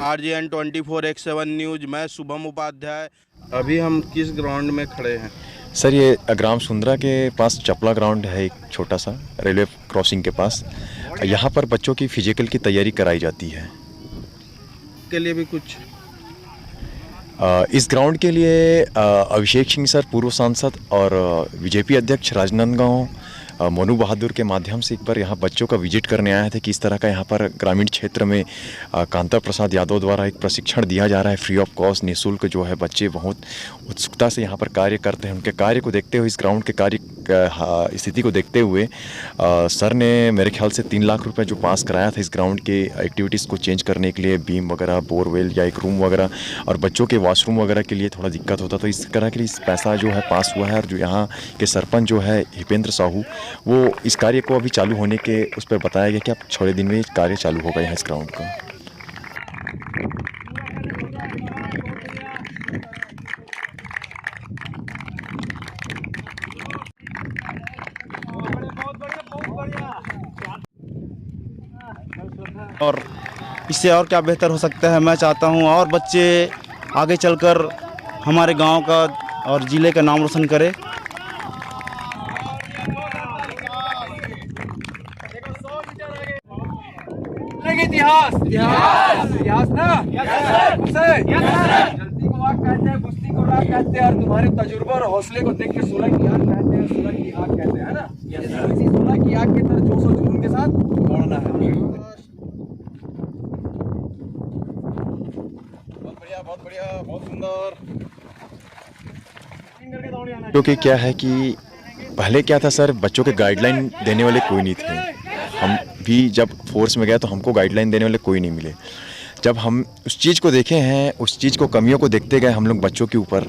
RJN 24/7 news. मैं शुभम उपाध्याय। अभी हम किस ग्राउंड में खड़े हैं? सर ये ग्राम सुंदरा के पास चपला ग्राउंड है, एक छोटा सा रेलवे क्रॉसिंग के पास। यहाँ पर बच्चों की फिजिकल की तैयारी कराई जाती है। के लिए भी कुछ इस ग्राउंड के लिए अभिषेक सिंह सर, पूर्व सांसद और बीजेपी अध्यक्ष राजनांदगांव मोनू बहादुर के माध्यम से एक बार यहाँ बच्चों का विजिट करने आए थे कि इस तरह का यहाँ पर ग्रामीण क्षेत्र में कांता प्रसाद यादव द्वारा एक प्रशिक्षण दिया जा रहा है फ्री ऑफ कॉस्ट, निःशुल्क। जो है बच्चे बहुत उत्सुकता से यहाँ पर कार्य करते हैं। उनके कार्य को देखते हुए, इस ग्राउंड के कार्य स्थिति को देखते हुए सर ने मेरे ख्याल से 3 लाख रुपए जो पास कराया था इस ग्राउंड के एक्टिविटीज़ को चेंज करने के लिए, बीम वगैरह, बोरवेल या एक रूम वगैरह, और बच्चों के वॉशरूम वगैरह के लिए थोड़ा दिक्कत होता, तो इस तरह के लिए पैसा जो है पास हुआ है। और जो यहाँ के सरपंच जो है हिपेंद्र साहू, वो इस कार्य को अभी चालू होने के उस पर बताया गया कि अब थोड़े दिन में कार्य चालू होगा यहाँ इस ग्राउंड का। और इससे और क्या बेहतर हो सकता है। मैं चाहता हूं और बच्चे आगे चलकर हमारे गांव का और ज़िले का नाम रोशन करें। इतिहास इतिहास इतिहास ना जल्दी को आग कहते हैं, कुश्ती को राग कहते हैं, और तुम्हारे तजुर्बे और हौसले को देख के 16 की आग कहते हैं, 16 की आग कहते हैं ना। इसी 16 की आग की तरह जोश और जुनून के साथ दौड़ना है। बहुत बढ़िया, बहुत सुंदर। क्योंकि क्या है कि पहले क्या था सर, बच्चों के गाइडलाइन देने वाले कोई नहीं थे। हम भी जब फोर्स में गए तो हमको गाइडलाइन देने वाले कोई नहीं मिले। जब हम उस चीज़ को देखे हैं, उस चीज़ को, कमियों को देखते गए हम लोग बच्चों के ऊपर,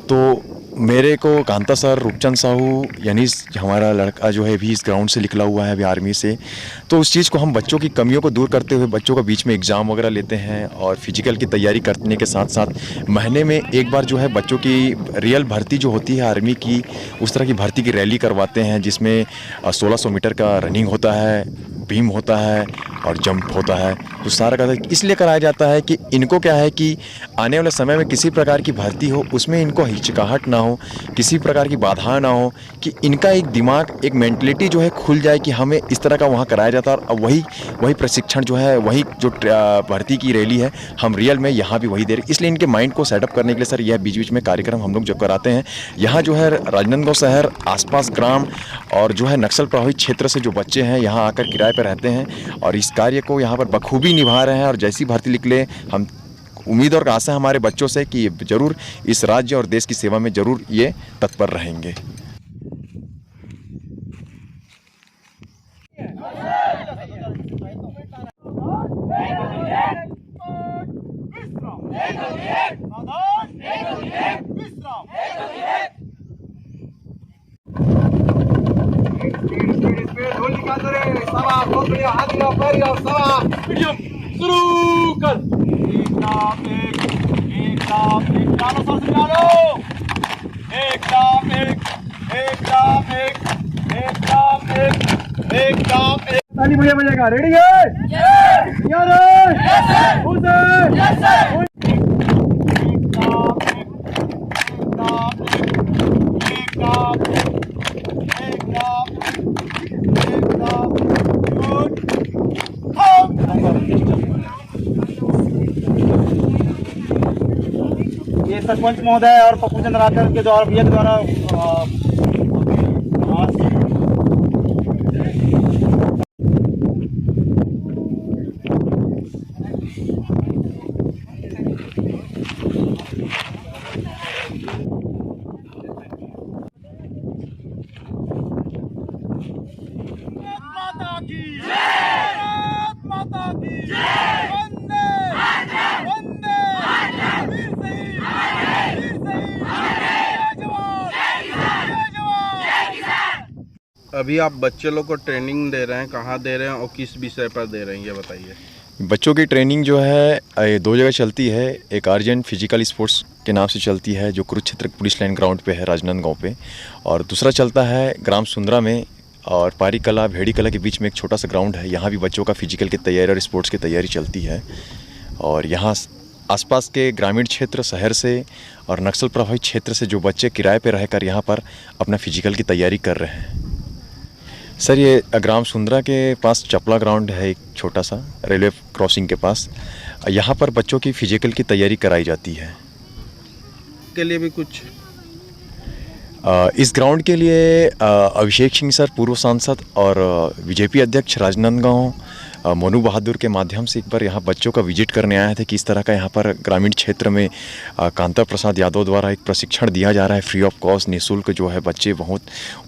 तो मेरे को कांता सर, रूपचंद साहू, यानी हमारा लड़का जो है भी इस ग्राउंड से निकला हुआ है अभी आर्मी से, तो उस चीज़ को हम बच्चों की कमियों को दूर करते हुए बच्चों का बीच में एग्ज़ाम वगैरह लेते हैं और फिजिकल की तैयारी करने के साथ साथ महीने में एक बार जो है बच्चों की रियल भर्ती जो होती है आर्मी की, उस तरह की भर्ती की रैली करवाते हैं, जिसमें 1600 मीटर का रनिंग होता है, बीम होता है और जंप होता है। तो सारा का इसलिए कराया जाता है कि इनको क्या है कि आने वाले समय में किसी प्रकार की भर्ती हो उसमें इनको हिचकिचाहट ना हो, किसी प्रकार की बाधा ना हो, कि इनका एक दिमाग, एक मेंटलिटी जो है खुल जाए कि हमें इस तरह का वहाँ कराया जाता है। और वही प्रशिक्षण जो है, वही जो भर्ती की रैली है, हम रियल में यहाँ भी वही दे रहे। इसलिए इनके माइंड को सेटअप करने के लिए सर यह बीच बीच में कार्यक्रम हम लोग जो कराते हैं। यहाँ जो है राजनांदगांव शहर, आसपास ग्राम और जो है नक्सल प्रभावित क्षेत्र से जो बच्चे हैं यहाँ आकर किराए पर रहते हैं और इस कार्य को यहाँ पर बखूबी निभा रहे हैं। और जैसी भर्ती निकले, हम उम्मीद और आशा हमारे बच्चों से कि जरूर इस राज्य और देश की सेवा में जरूर ये तत्पर रहेंगे। शुरू कर। एक नाम एक, एक नाम एक, डालो सर से डालो। एक नाम एक, एक नाम एक, एक नाम एक, एक नाम एक। ताली बढ़िया बजेगा। रेडी है? तैयार है? Yes sir. खुश है? Yes sir. एक नाम एक, एक नाम एक, एक नाम एक, एक नाम गुड। ये सरपंच महोदय और पप्पू चंद्र राठौर के द्वारा, भैया के द्वारा अभी आप बच्चे लोग को ट्रेनिंग दे रहे हैं, कहाँ दे रहे हैं और किस विषय पर दे रहे हैं, ये बताइए। बच्चों की ट्रेनिंग जो है 2 जगह चलती है। एक आर्जन फिजिकल स्पोर्ट्स के नाम से चलती है जो कुरुक्षेत्र पुलिस लाइन ग्राउंड पे है राजनांदगांव पे, और दूसरा चलता है ग्राम सुंदरा में और पारी कला भेड़ी कला के बीच में एक छोटा सा ग्राउंड है। यहाँ भी बच्चों का फिजिकल की तैयारी और स्पोर्ट्स की तैयारी चलती है। और यहाँ आसपास के ग्रामीण क्षेत्र शहर से और नक्सल प्रभावित क्षेत्र से जो बच्चे किराए पे रहकर यहाँ पर अपना फिजिकल की तैयारी कर रहे हैं। सर ये ग्राम सुंदरा के पास चपला ग्राउंड है, एक छोटा सा रेलवे क्रॉसिंग के पास। यहाँ पर बच्चों की फिजिकल की तैयारी कराई जाती है। के लिए भी कुछ इस ग्राउंड के लिए अभिषेक सिंह सर पूर्व सांसद और बीजेपी अध्यक्ष राजनांदगांव मोनू बहादुर के माध्यम से एक बार यहाँ बच्चों का विजिट करने आए थे कि इस तरह का यहाँ पर ग्रामीण क्षेत्र में कांता प्रसाद यादव द्वारा एक प्रशिक्षण दिया जा रहा है फ्री ऑफ कॉस्ट, निःशुल्क जो है। बच्चे बहुत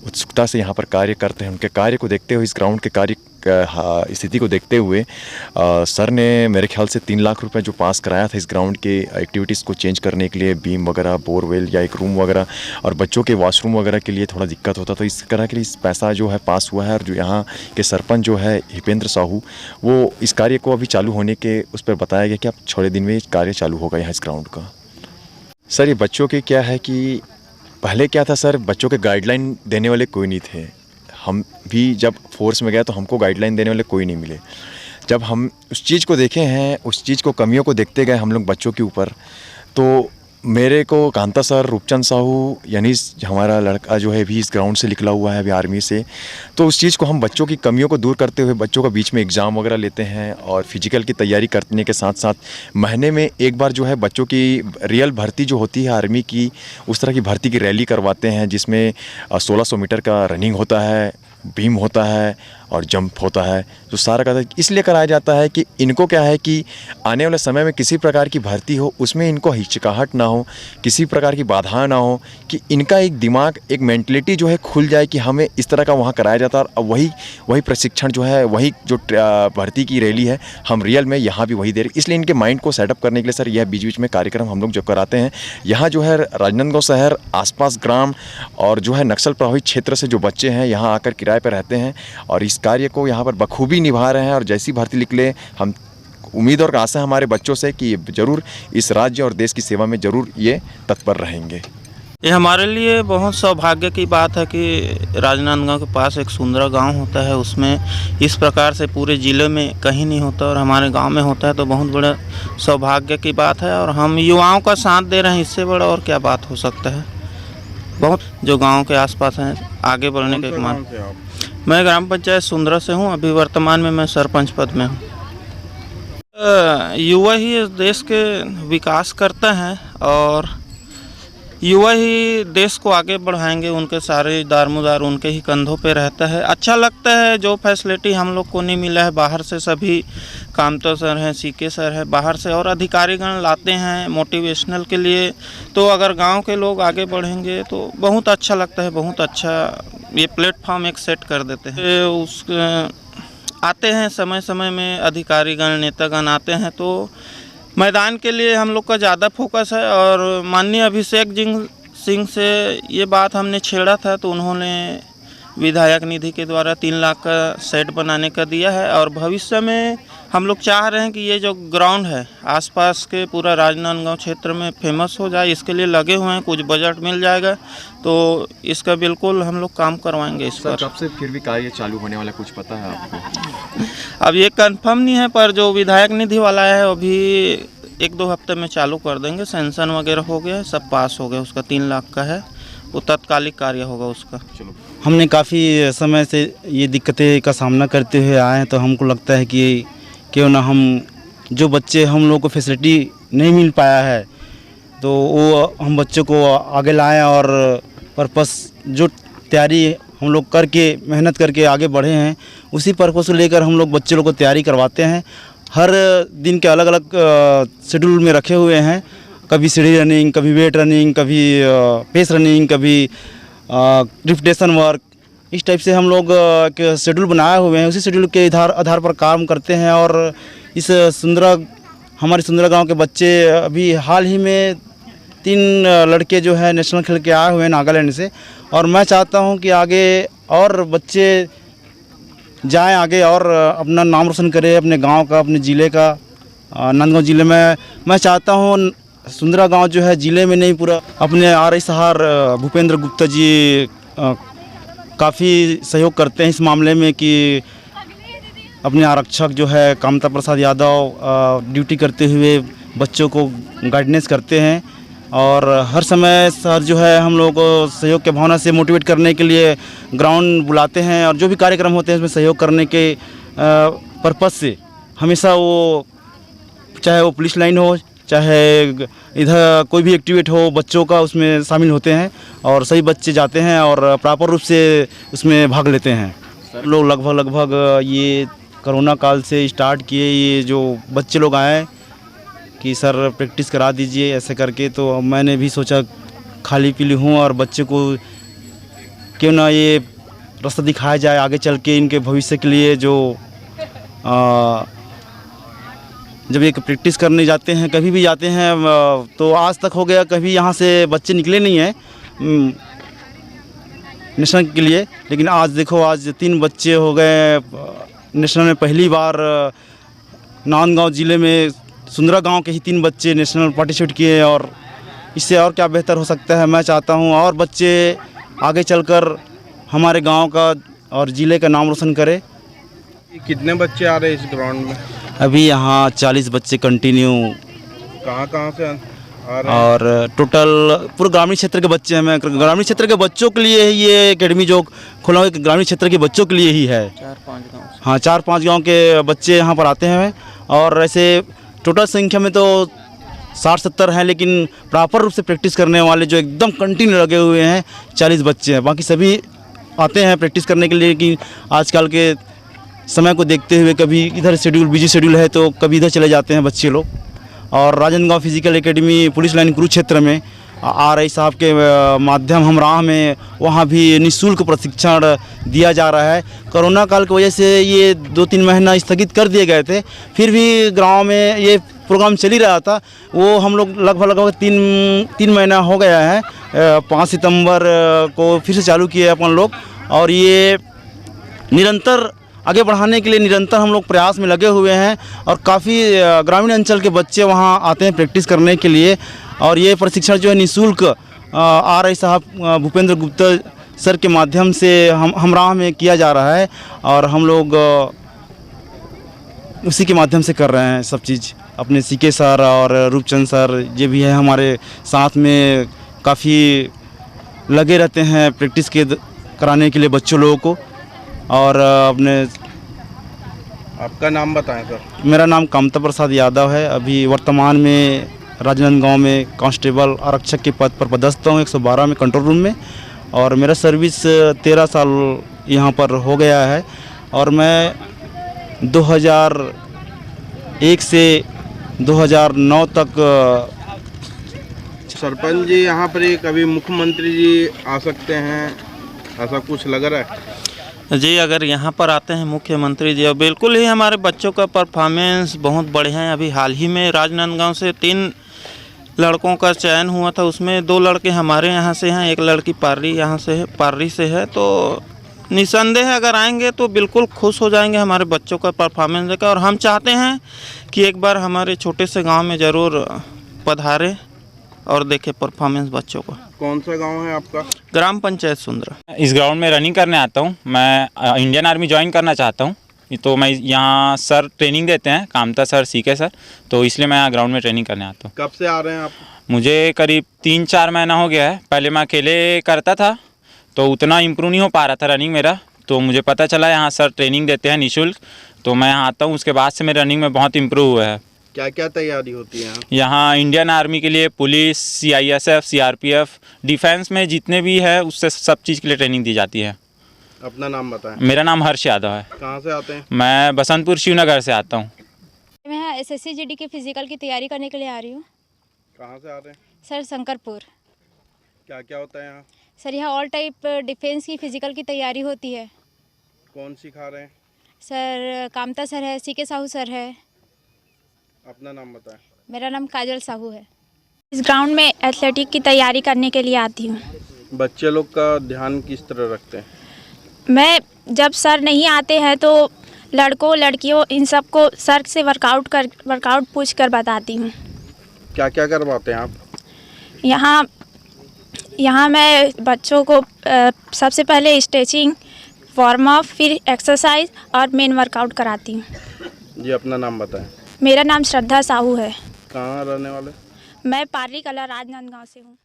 उत्सुकता से यहाँ पर कार्य करते हैं। उनके कार्य को देखते हुए, इस ग्राउंड के कार्य स्थिति को देखते हुए सर ने मेरे ख्याल से 3 लाख रुपए जो पास कराया था इस ग्राउंड के एक्टिविटीज़ को चेंज करने के लिए, बीम वगैरह, बोरवेल या एक रूम वगैरह, और बच्चों के वॉशरूम वगैरह के लिए थोड़ा दिक्कत होता, तो इस तरह के लिए पैसा जो है पास हुआ है। और जो यहाँ के सरपंच जो है हिपेंद्र साहू, वो इस कार्य को अभी चालू होने के उस पर बताया गया कि अब 6 दिन में कार्य चालू होगा यहाँ इस ग्राउंड का। सर ये बच्चों के क्या है कि पहले क्या था सर, बच्चों के गाइडलाइन देने वाले कोई नहीं थे। हम भी जब फोर्स में गए तो हमको गाइडलाइन देने वाले कोई नहीं मिले। जब हम उस चीज़ को देखे हैं, उस चीज़ को कमियों को देखते गए हम लोग बच्चों के ऊपर, तो मेरे को कांता सर, रूपचंद साहू यानी हमारा लड़का जो है भी इस ग्राउंड से निकला हुआ है अभी आर्मी से, तो उस चीज़ को हम बच्चों की कमियों को दूर करते हुए बच्चों का बीच में एग्ज़ाम वगैरह लेते हैं और फिजिकल की तैयारी करने के साथ साथ महीने में एक बार जो है बच्चों की रियल भर्ती जो होती है आर्मी की, उस तरह की भर्ती की रैली करवाते हैं जिसमें 1600 मीटर का रनिंग होता है, बीम होता है और जंप होता है। जो सारा का इसलिए कराया जाता है कि इनको क्या है कि आने वाले समय में किसी प्रकार की भर्ती हो उसमें इनको हिचकिचाहट ना हो, किसी प्रकार की बाधा ना हो, कि इनका एक दिमाग, एक मेंटलिटी जो है खुल जाए कि हमें इस तरह का वहाँ कराया जाता है। और वही प्रशिक्षण जो है, वही जो भर्ती की रैली है, हम रियल में यहाँ भी वही दे रहे। इसलिए इनके माइंड को सेटअप करने के लिए सर यह बीच बीच में कार्यक्रम हम लोग जो कराते हैं। यहाँ जो है राजनांदगांव शहर, आसपास ग्राम और जो है नक्सल प्रभावित क्षेत्र से जो बच्चे हैं यहाँ आकर किराए पर रहते हैं और इस कार्य को यहाँ पर बखूबी निभा रहे हैं। और जैसी भर्ती निकले, हम उम्मीद और आशा है हमारे बच्चों से कि ज़रूर इस राज्य और देश की सेवा में ज़रूर ये तत्पर रहेंगे। ये हमारे लिए बहुत सौभाग्य की बात है कि राजनांदगांव के पास एक सुंदरा गांव होता है, उसमें इस प्रकार से पूरे ज़िले में कहीं नहीं होता और हमारे गांव में होता है, तो बहुत बड़ा सौभाग्य की बात है। और हम युवाओं का साथ दे रहे हैं, इससे बड़ा और क्या बात हो सकता है। बहुत जो गांव के आसपास हैं आगे बढ़ने के मान। मैं ग्राम पंचायत सुंदरा से हूं, अभी वर्तमान में मैं सरपंच पद में हूं। युवा ही इस देश के विकास करते हैं और युवा ही देश को आगे बढ़ाएंगे। उनके सारे दारमोदार उनके ही कंधों पे रहता है। अच्छा लगता है जो फैसिलिटी हम लोग को नहीं मिला है। बाहर से सभी कामता सर हैं, सीके सर है, बाहर से और अधिकारीगण लाते हैं मोटिवेशनल के लिए। तो अगर गांव के लोग आगे बढ़ेंगे तो बहुत अच्छा लगता है। बहुत अच्छा ये प्लेटफॉर्म एक सेट कर देते हैं। उस आते हैं समय समय में अधिकारीगण, नेतागण आते हैं, तो मैदान के लिए हम लोग का ज़्यादा फोकस है। और माननीय अभिषेक सिंह से ये बात हमने छेड़ा था, तो उन्होंने विधायक निधि के द्वारा 3 लाख का सेट बनाने का दिया है। और भविष्य में हम लोग चाह रहे हैं कि ये जो ग्राउंड है आसपास के पूरा राजनांदगांव क्षेत्र में फेमस हो जाए। इसके लिए लगे हुए हैं, कुछ बजट मिल जाएगा तो इसका बिल्कुल हम लोग काम करवाएंगे इस पर। कब से फिर भी कार्य चालू होने वाला कुछ पता है आपको? अब ये कंफर्म नहीं है, पर जो विधायक निधि वाला है अभी 1-2 हफ्ते में चालू कर देंगे। सेंसन वगैरह हो गया है, सब पास हो गया। उसका 3 लाख का है, वो तत्कालिक कार्य होगा उसका। चलो, हमने काफ़ी समय से ये दिक्कतें का सामना करते हुए आए हैं, तो हमको लगता है कि क्यों ना हम जो बच्चे हम लोग को फैसिलिटी नहीं मिल पाया है, तो वो हम बच्चों को आगे लाएं और पर्पस जो तैयारी हम लोग करके मेहनत करके आगे बढ़े हैं, उसी पर्पस को लेकर हम लोग बच्चे लोग को तैयारी करवाते हैं। हर दिन के अलग अलग शेड्यूल में रखे हुए हैं। कभी सीढ़ी रनिंग, कभी वेट रनिंग, कभी पेस रनिंग, कभी रिपीटेशन वर्क, इस टाइप से हम लोग एक शेड्यूल बनाए हुए हैं। उसी शेड्यूल के आधार पर काम करते हैं। और इस हमारे सुंदरा गांव के बच्चे अभी हाल ही में 3 लड़के जो है नेशनल खेल के आए हुए हैं नागालैंड से। और मैं चाहता हूं कि आगे और बच्चे जाएं आगे और अपना नाम रोशन करें, अपने गांव का, अपने ज़िले का। नंदगांव ज़िले में मैं चाहता हूं सुंदरा गांव जो है ज़िले में नहीं, पूरा अपने RSR भूपेंद्र गुप्ता जी काफ़ी सहयोग करते हैं इस मामले में कि अपने आरक्षक जो है कामता प्रसाद यादव ड्यूटी करते हुए बच्चों को गाइडेंस करते हैं और हर समय सर जो है हम लोग को सहयोग के भावना से मोटिवेट करने के लिए ग्राउंड बुलाते हैं और जो भी कार्यक्रम होते हैं उसमें सहयोग करने के पर्पज़ से हमेशा वो चाहे वो पुलिस लाइन हो चाहे इधर कोई भी एक्टिविटी हो बच्चों का उसमें शामिल होते हैं और सभी बच्चे जाते हैं और प्रॉपर रूप से उसमें भाग लेते हैं। लोग लगभग ये कोरोना काल से स्टार्ट किए ये जो बच्चे लोग आए कि सर प्रैक्टिस करा दीजिए ऐसे करके, तो मैंने भी सोचा खाली पीली हूँ और बच्चे को क्यों ना ये रास्ता दिखाया जाए आगे चल के इनके भविष्य के लिए। जो जब एक प्रैक्टिस करने जाते हैं कभी भी जाते हैं तो आज तक हो गया कभी यहाँ से बच्चे निकले नहीं हैं नेशनल के लिए, लेकिन आज देखो आज 3 बच्चे हो गए नेशनल में। पहली बार नांदगांव ज़िले में सुंदरा गांव के ही 3 बच्चे नेशनल पार्टिसिपेट किए और इससे और क्या बेहतर हो सकता है। मैं चाहता हूं और बच्चे आगे चलकर हमारे गांव का और ज़िले का नाम रोशन करें। कितने बच्चे आ रहे हैं इस ग्राउंड में? अभी यहाँ 40 बच्चे कंटिन्यू कहाँ से आ रहे हैं? और टोटल पूरे ग्रामीण क्षेत्र के बच्चे हैं। मैं ग्रामीण क्षेत्र के बच्चों के लिए ही ये एकेडमी जो खुला हुआ ग्रामीण क्षेत्र के बच्चों के लिए ही है। 4-5 गाँव। हाँ 4-5 गांव के बच्चे यहाँ पर आते हैं और ऐसे टोटल संख्या में तो 60-70 हैं, लेकिन प्रॉपर रूप से प्रैक्टिस करने वाले जो एकदम कंटिन्यू लगे हुए हैं 40 बच्चे हैं। बाकी सभी आते हैं प्रैक्टिस करने के लिए कि आजकल के समय को देखते हुए कभी इधर बिजी शेड्यूल है तो कभी इधर चले जाते हैं बच्चे लोग। और Rajnandgaon physical academy police line Kurukshetra में RI साहब के माध्यम हम राह में वहाँ भी निःशुल्क प्रशिक्षण दिया जा रहा है। कोरोना काल की वजह से ये 2-3 महीना स्थगित कर दिए गए थे, फिर भी गांव में ये प्रोग्राम चल ही रहा था। वो हम लोग लगभग 3 महीना हो गया है। 5 सितंबर को फिर से चालू किए अपन लोग और ये निरंतर आगे बढ़ाने के लिए निरंतर हम लोग प्रयास में लगे हुए हैं और काफ़ी ग्रामीण अंचल के बच्चे वहाँ आते हैं प्रैक्टिस करने के लिए। और ये प्रशिक्षण जो है निःशुल्क RI साहब भूपेंद्र गुप्ता सर के माध्यम से हम राह में किया जा रहा है और हम लोग उसी के माध्यम से कर रहे हैं सब चीज़। अपने CK सर और रूपचंद सर ये भी है हमारे साथ में, काफ़ी लगे रहते हैं प्रैक्टिस कराने के लिए बच्चों लोगों को। और अपने आपका नाम बताएं सर? मेरा नाम कामता प्रसाद यादव है। अभी वर्तमान में राजनांदगांव में कांस्टेबल आरक्षक के पद पर पदस्थ हूँ 112 में कंट्रोल रूम में और मेरा सर्विस 13 साल यहाँ पर हो गया है। और मैं 2001 से 2009 तक सरपंच जी यहाँ पर ही कभी मुख्यमंत्री जी आ सकते हैं, ऐसा कुछ लग रहा है? जी अगर यहाँ पर आते हैं मुख्यमंत्री जी और बिल्कुल ही हमारे बच्चों का परफॉर्मेंस बहुत बढ़िया है। अभी हाल ही में राजनांदगांव से 3 लड़कों का चयन हुआ था, उसमें 2 लड़के हमारे यहाँ से हैं, 1 लड़की पार्री से है। तो निसंदेह अगर आएंगे तो बिल्कुल खुश हो जाएंगे हमारे बच्चों का परफॉर्मेंस देखकर। और हम चाहते हैं कि एक बार हमारे छोटे से गाँव में ज़रूर पधारे और देखे परफॉर्मेंस बच्चों को। कौन सा गांव है आपका? ग्राम पंचायत सुंदरा। इस ग्राउंड में रनिंग करने आता हूँ। मैं इंडियन आर्मी ज्वाइन करना चाहता हूँ, तो मैं यहाँ सर ट्रेनिंग देते हैं कामता सर CK सर, तो इसलिए मैं यहाँ ग्राउंड में ट्रेनिंग करने आता हूँ। कब से आ रहे हैं आप? मुझे करीब 3-4 महीना हो गया है। पहले मैं अकेले करता था तो उतना इम्प्रूव नहीं हो पा रहा था रनिंग मेरा, तो मुझे पता चला यहाँ सर ट्रेनिंग देते हैं निःशुल्क, तो मैं यहाँ आता हूँ। उसके बाद से मेरे रनिंग में बहुत इम्प्रूव हुआ है। क्या क्या तैयारी होती है यहाँ? इंडियन आर्मी के लिए पुलिस, CISF, CRPF, डिफेंस में जितने भी है उससे सब चीज़ के लिए ट्रेनिंग दी जाती है। अपना नाम बताएं। मेरा नाम हर्ष यादव है। कहाँ से आते हैं? मैं बसंतपुर शिवनगर से आता हूँ। मैं SSC GD की फ़िज़िकल की तैयारी करने के लिए आ रही हूँ। कहाँ से आ रहे हैं? सर शंकरपुर। क्या क्या होता है यहाँ? सर यहाँ ऑल टाइप डिफेंस की फ़िज़िकल की तैयारी होती है। कौन सिखा रहे हैं? सर कामता सर है, CK साहू सर है। अपना नाम बताएं। मेरा नाम काजल साहू है। इस ग्राउंड में एथलेटिक की तैयारी करने के लिए आती हूँ। बच्चे लोग का ध्यान किस तरह रखते हैं? मैं जब सर नहीं आते हैं तो लड़कों लड़कियों इन सबको सर से वर्कआउट पूछ कर बताती हूँ। क्या क्या करवाते हैं आप? यहाँ मैं बच्चों को सबसे पहले स्ट्रेचिंग, वार्म अप, फिर एक्सरसाइज और मेन वर्कआउट कराती हूँ। जी अपना नाम बताएं। मेरा नाम श्रद्धा साहू है। कहाँ रहने वाले? मैं पार्ली कला राजनांदगांव से हूँ।